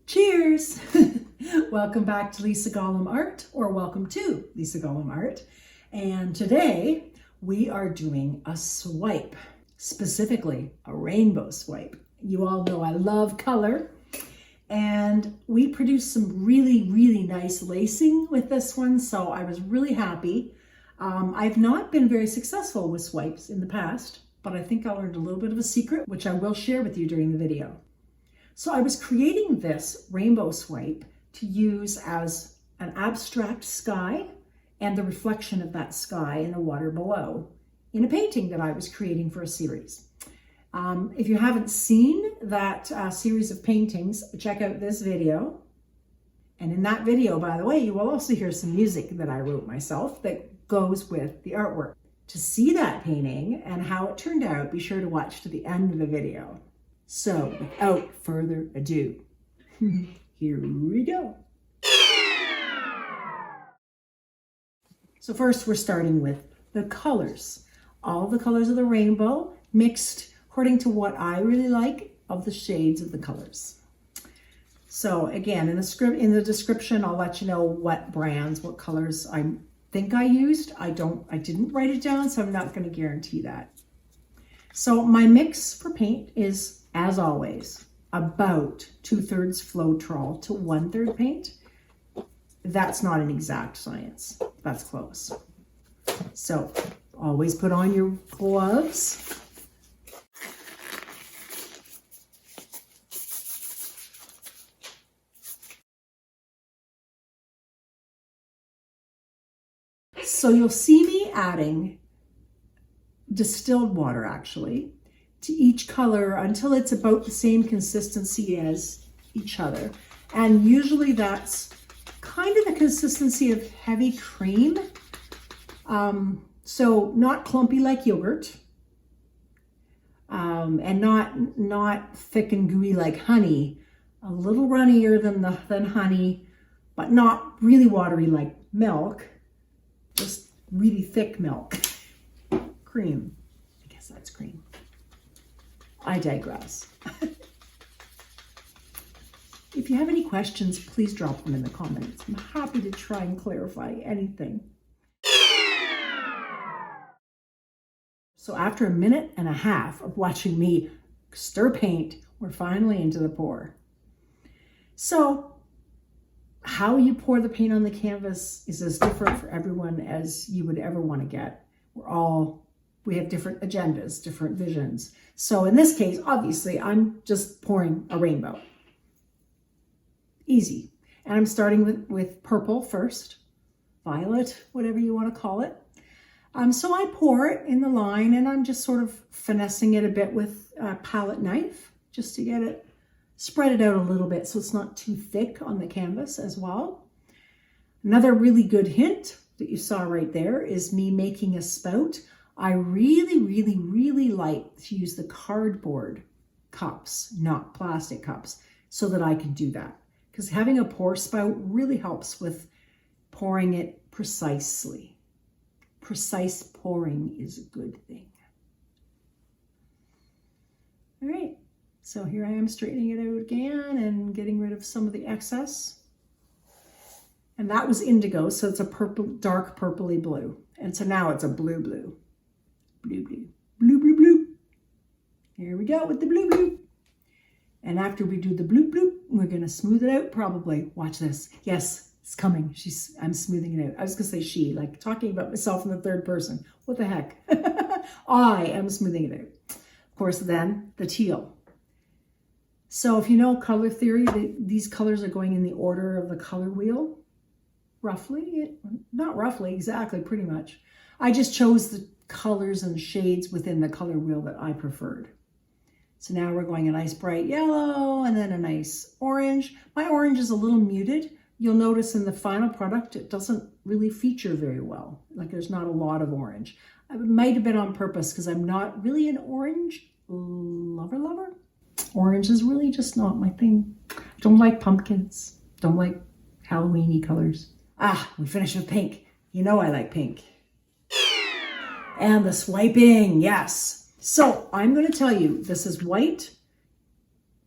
Cheers! Welcome back to Lisa Gollum Art, or welcome to Lisa Gollum Art. And today we are doing a swipe, specifically a rainbow swipe. You all know I love color, and we produced some really nice lacing with this one, so I was really happy. I've not been very successful with swipes in the past, but I think I learned a little bit of a secret, which I will share with you during the video. So I was creating this rainbow swipe to use as an abstract sky and the reflection of that sky in the water below in a painting that I was creating for a series. If you haven't seen that series of paintings, check out this video. And in that video, by the way, you will also hear some music that I wrote myself that goes with the artwork. To see that painting and how it turned out, be sure to watch to the end of the video. So, without further ado, here we go. So first we're starting with the colors. All the colors of the rainbow mixed according to what I really like of the shades of the colors. So again, in the description, I'll let you know what brands, what colors I think I used. I didn't write it down, so I'm not going to guarantee that. So my mix for paint is, as always, about 2/3 Floetrol to 1/3 paint. That's not an exact science. That's close. So always put on your gloves. So you'll see me adding distilled water actually to each color until it's about the same consistency as each other. And usually that's kind of the consistency of heavy cream. So not clumpy like yogurt, and not thick and gooey like honey. A little runnier than honey, but not really watery like milk. Just really thick milk. Cream. I guess that's cream. I digress. If you have any questions, please drop them in the comments. I'm happy to try and clarify anything. So after a minute and a half of watching me stir paint, we're finally into the pour. So how you pour the paint on the canvas is as different for everyone as you would ever want to get. We have different agendas, different visions. So in this case, obviously, I'm just pouring a rainbow. Easy. And I'm starting with purple first, violet, whatever you want to call it. So I pour it in the line, and I'm just sort of finessing it a bit with a palette knife just to get it, spread it out a little bit so it's not too thick on the canvas as well. Another really good hint that you saw right there is me making a spout. I really like to use the cardboard cups, not plastic cups, so that I can do that. Because having a pour spout really helps with pouring it precisely. Precise pouring is a good thing. All right, so here I am straightening it out again and getting rid of some of the excess. And that was indigo, so it's a purple, dark purpley blue. And so now it's a blue. Blue. Here we go with the blue. And after we do the blue, we're gonna smooth it out probably. Watch this. Yes, it's coming. I'm smoothing it out. I was gonna say she, like talking about myself in the third person. What the heck? I am smoothing it out. Of course, then the teal. So if you know color theory, these colors are going in the order of the color wheel, roughly. Not roughly, exactly, pretty much. I just chose the colors and shades within the color wheel that I preferred. So now we're going a nice bright yellow and then a nice orange. My orange is a little muted. You'll notice in the final product, it doesn't really feature very well. Like there's not a lot of orange. It might have been on purpose because I'm not really an orange lover. Orange is really just not my thing. I don't like pumpkins. Don't like Halloween-y colors. We finished with pink. You know I like pink. And the swiping, yes. So I'm going to tell you, this is white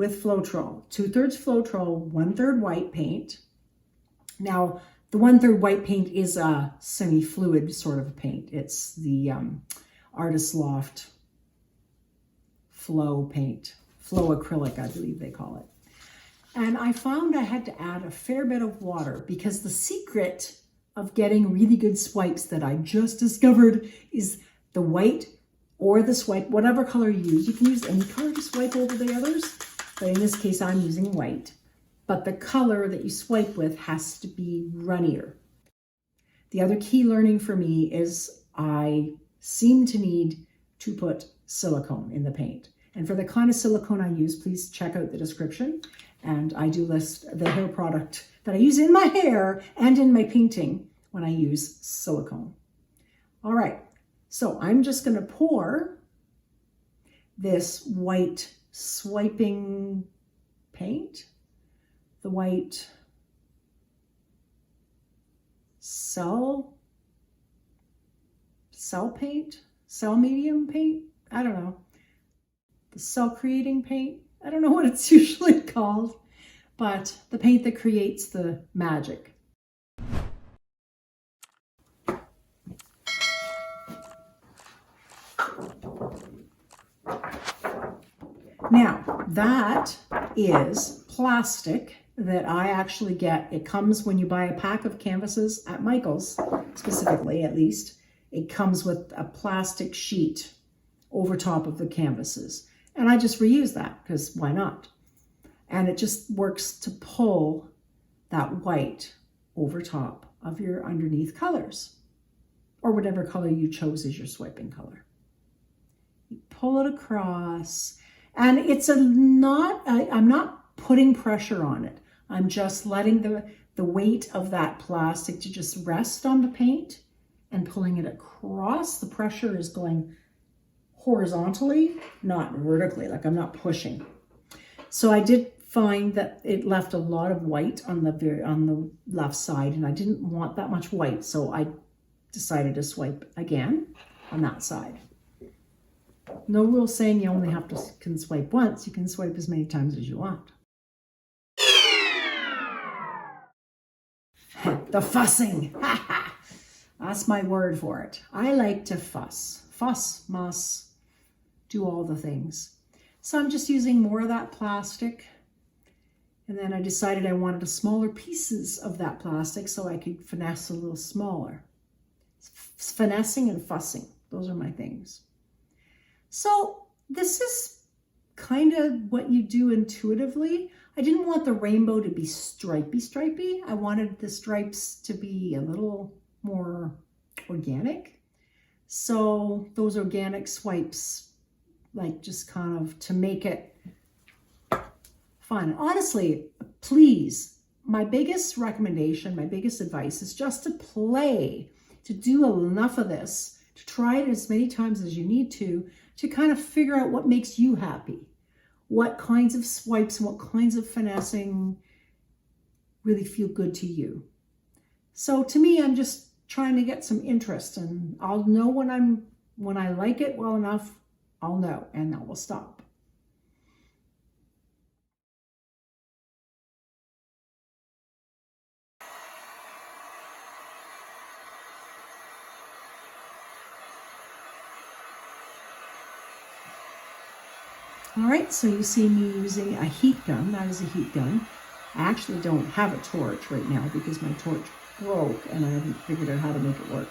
with Floetrol. 2/3 Floetrol, 1/3 white paint. Now, the 1/3 white paint is a semi-fluid sort of paint. It's the Artist Loft Flow paint. Flow acrylic, I believe they call it. And I found I had to add a fair bit of water because the secret of getting really good swipes that I just discovered is the white or the swipe, whatever color you use. You can use any color to swipe over the others, but in this case, I'm using white. But the color that you swipe with has to be runnier. The other key learning for me is I seem to need to put silicone in the paint. And for the kind of silicone I use, please check out the description. And I do list the hair product that I use in my hair and in my painting when I use silicone. All right, so I'm just gonna pour this white swiping paint, the white cell paint, cell medium paint, I don't know. The cell creating paint, I don't know what it's usually called, but the paint that creates the magic. Now, that is plastic that I actually get. It comes when you buy a pack of canvases at Michael's, specifically at least. It comes with a plastic sheet over top of the canvases. And I just reuse that because why not? And it just works to pull that white over top of your underneath colors or whatever color you chose as your swiping color. You pull it across and it's I'm not putting pressure on it. I'm just letting the weight of that plastic to just rest on the paint and pulling it across. The pressure is going horizontally, not vertically, like I'm not pushing. So I did find that it left a lot of white on the left side and I didn't want that much white. So I decided to swipe again on that side. No rule saying you only can swipe once. You can swipe as many times as you want. The fussing. That's my word for it. I like to fuss. Fuss, muss, do all the things. So I'm just using more of that plastic. And then I decided I wanted smaller pieces of that plastic so I could finesse a little smaller. Finessing and fussing, those are my things. So this is kind of what you do intuitively. I didn't want the rainbow to be stripy. I wanted the stripes to be a little more organic. So those organic swipes, like just kind of to make it fun. Honestly, please, my biggest recommendation, my biggest advice is just to play, to do enough of this, to try it as many times as you need to kind of figure out what makes you happy. What kinds of swipes and what kinds of finessing really feel good to you. So to me, I'm just trying to get some interest and I'll know when I like it well enough, I'll know and I will stop. All right, so you see me using a heat gun. That is a heat gun. I actually don't have a torch right now because my torch broke and I haven't figured out how to make it work.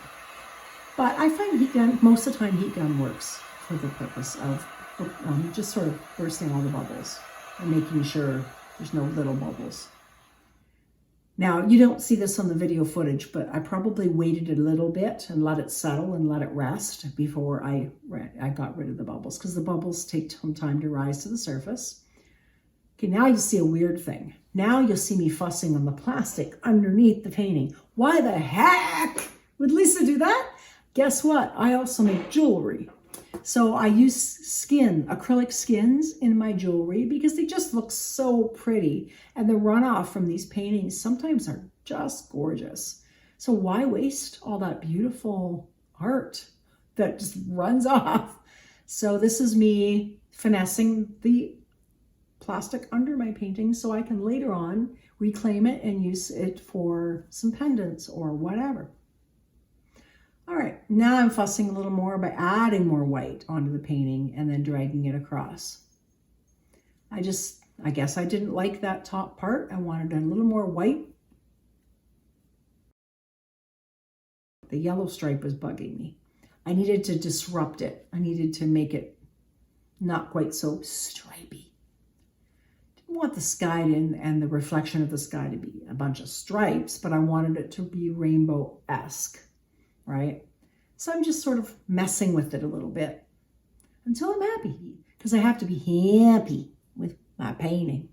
But I find heat gun, most of the time heat gun works for the purpose of just sort of bursting all the bubbles and making sure there's no little bubbles. Now, you don't see this on the video footage, but I probably waited a little bit and let it settle and let it rest before I got rid of the bubbles because the bubbles take some time to rise to the surface. Okay, now you see a weird thing. Now you'll see me fussing on the plastic underneath the painting. Why the heck would Lisa do that? Guess what? I also make jewelry. So I use acrylic skins in my jewelry because they just look so pretty. And the runoff from these paintings sometimes are just gorgeous. So why waste all that beautiful art that just runs off? So this is me finessing the plastic under my painting so I can later on reclaim it and use it for some pendants or whatever. All right, now I'm fussing a little more by adding more white onto the painting and then dragging it across. I guess I didn't like that top part. I wanted a little more white. The yellow stripe was bugging me. I needed to disrupt it. I needed to make it not quite so stripy. Didn't want the sky and the reflection of the sky to be a bunch of stripes, but I wanted it to be rainbow-esque, right? So I'm just sort of messing with it a little bit until I'm happy, because I have to be happy with my painting.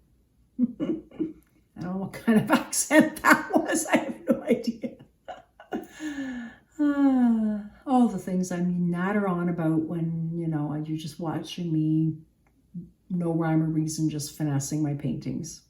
I don't know what kind of accent that was. I have no idea. All the things I natter on about when, you're just watching me, no rhyme or reason, just finessing my paintings.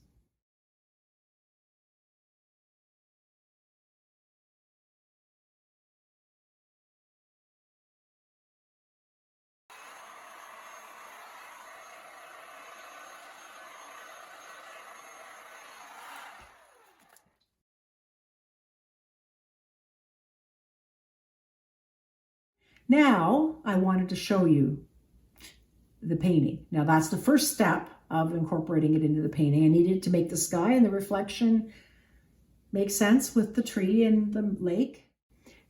Now, I wanted to show you the painting. Now, that's the first step of incorporating it into the painting. I needed to make the sky and the reflection make sense with the tree and the lake.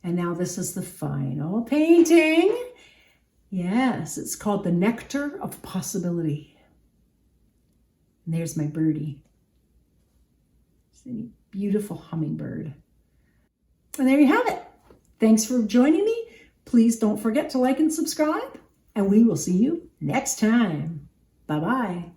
And now this is the final painting. Yes, it's called The Nectar of Possibility. And there's my birdie. It's a beautiful hummingbird. And there you have it. Thanks for joining me. Please don't forget to like and subscribe, and we will see you next time. Bye-bye.